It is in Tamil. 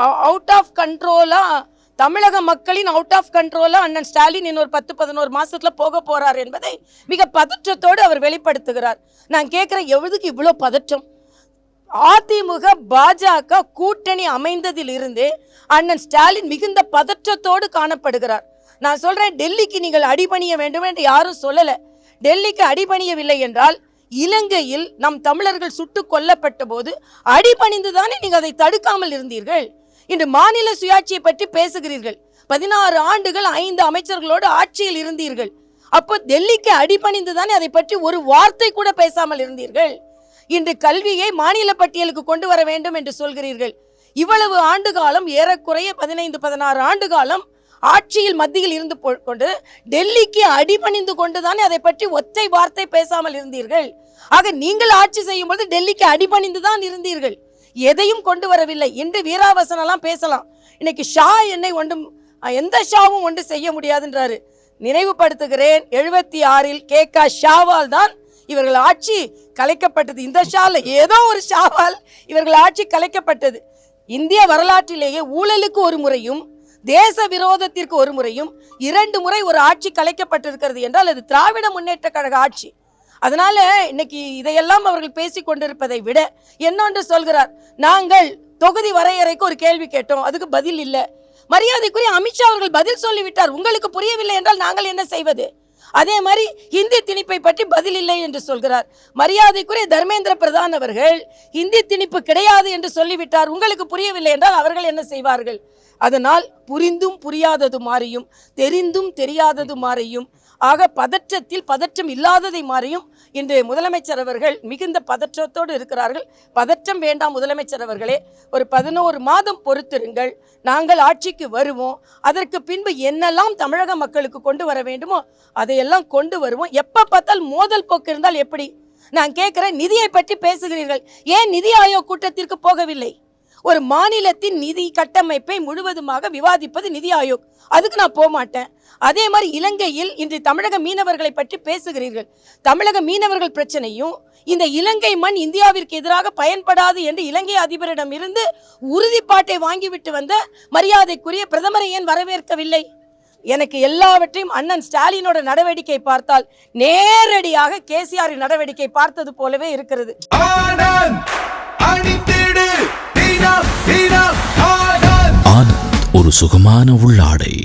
அவுட் ஆஃப் கண்ட்ரோலா, தமிழக மக்களின் அவுட் ஆஃப் கண்ட்ரோலா அண்ணன் ஸ்டாலின் இன்னொரு 10-11 மாசத்துல போக போறார் என்பதை மிக பதற்றத்தோடு அவர் வெளிப்படுத்துகிறார். நான் கேட்கிறேன், எவ்வளவுக்கு இவ்வளோ பதற்றம்? அதிமுக பாஜக கூட்டணி அமைந்ததில் இருந்து அண்ணன் ஸ்டாலின் மிகுந்த பதற்றத்தோடு காணப்படுகிறார். நான் சொல்றேன், டெல்லிக்கு நீங்கள் அடிபணிய வேண்டும் என்று யாரும் சொல்லல. டெல்லிக்கு அடிபணியவில்லை என்றால், இலங்கையில் நம் தமிழர்கள் சுட்டு கொல்லப்பட்ட போது அடிபணிந்துதானே நீங்கள் அதை தடுக்காமல் இருந்தீர்கள். இன்று மாநில சுயாட்சியை பற்றி பேசுகிறீர்கள். 16 ஆண்டுகள் 5 அமைச்சர்களோடு ஆட்சியில் இருந்தீர்கள். அப்போ டெல்லிக்கு அடிபணிந்துதானே அதை பற்றி ஒரு வார்த்தை கூட பேசாமல் இருந்தீர்கள். இன்று கல்வியை மாநில பட்டியலுக்கு கொண்டு வர வேண்டும் என்று சொல்கிறீர்கள். இவ்வளவு ஆண்டு காலம், ஏறக்குறைய 15-16 ஆண்டு காலம் ஆட்சியில் மத்தியில் இருந்து கொண்டு டெல்லிக்கு அடிபணிந்து கொண்டுதானே அதை பற்றி ஒற்றை வார்த்தை பேசாமல் இருந்தீர்கள். ஆக நீங்கள் ஆட்சி செய்யும் போது டெல்லிக்கு அடிபணிந்து தான் இருந்தீர்கள், எதையும் கொண்டு வரவில்லை. இன்று வீராவசனெல்லாம் பேசலாம். இன்னைக்கு ஷா என்னை ஒன்றும் எந்த ஷாவும் ஒன்று செய்ய முடியாதுன்றாரு. நினைவுபடுத்துகிறேன், 76-இல் KK ஷாவால் தான் இவர்கள் ஆட்சி கலைக்கப்பட்டது. இந்த ஷால ஏதோ ஒரு ஷாவால் இவர்கள் ஆட்சி கலைக்கப்பட்டது. இந்திய வரலாற்றிலேயே ஊழலுக்கு ஒரு முறையும் தேச விரோதத்திற்கு ஒரு முறையும் 2 முறை ஒரு ஆட்சி கலைக்கப்பட்டிருக்கிறது என்றால் அது திராவிட முன்னேற்ற கழக ஆட்சி. அதனால இன்னைக்கு இதையெல்லாம் அவர்கள் பேசிக் கொண்டிருப்பதை விட என்னொன்று சொல்கிறார், நாங்கள் தொகுதி வரையறைக்கு ஒரு கேள்வி கேட்டோம், அதுக்கு பதில் இல்லை. மரியாதைக்குரிய அமித்ஷா அவர்கள் பதில் சொல்லிவிட்டார். உங்களுக்கு புரியவில்லை என்றால் நாங்கள் என்ன செய்வது? அதே மாதிரி ஹிந்தி திணிப்பை பற்றி பதில் இல்லை என்று சொல்கிறார். மரியாதைக்குரிய தர்மேந்திர பிரதான் அவர்கள் ஹிந்தி திணிப்பு கிடையாது என்று சொல்லிவிட்டார். உங்களுக்கு புரியவில்லை என்றால் அவர்கள் என்ன செய்வார்கள்? அதனால் புரிந்தும் புரியாதது மாறியும், தெரிந்தும் தெரியாதது மாறியும், ஆக பதற்றத்தில் பதற்றம் இல்லாததை மாறியும் இன்று முதலமைச்சர் அவர்கள் மிகுந்த பதற்றத்தோடு இருக்கிறார்கள். பதற்றம் வேண்டாம் முதலமைச்சர் அவர்களே, ஒரு 11 மாதம் பொறுத்திருங்கள், நாங்கள் ஆட்சிக்கு வருவோம். அதற்கு பின்பு என்னெல்லாம் தமிழக மக்களுக்கு கொண்டு வர வேண்டுமோ அதையெல்லாம் கொண்டு வருவோம். எப்போ பார்த்தால் மோதல் போக்கு இருந்தால் எப்படி? நான் கேட்குறேன், நிதியை பற்றி பேசுகிறீர்கள், ஏன் நிதி ஆயோக் கூட்டத்திற்கு போகவில்லை? ஒரு மாநிலத்தின் நிதி கட்டமைப்பை முழுவதுமாக விவாதிப்பது நிதி ஆயோக், அதுக்கு நான் போக மாட்டேன். அதே மாதிரி இலங்கையில் இன்று தமிழக மீனவர்களை பற்றி பேசுகிறீர்கள். தமிழக மீனவர்கள் பிரச்சனையும் இந்த இலங்கை மண் இந்தியாவிற்கு எதிராக பயன்படாது என்று இலங்கை அதிபரிடம் இருந்து உறுதிப்பாட்டை வாங்கிவிட்டு வந்த மரியாதைக்குரிய பிரதமரை ஏன் வரவேற்கவில்லை? எனக்கு எல்லாவற்றையும் அண்ணன் ஸ்டாலினோட நடவடிக்கை பார்த்தால் நேரடியாக கேசிஆரின் நடவடிக்கை பார்த்தது போலவே இருக்கிறது. ஆனந்த், ஒரு சுகமான உள்ளாடை.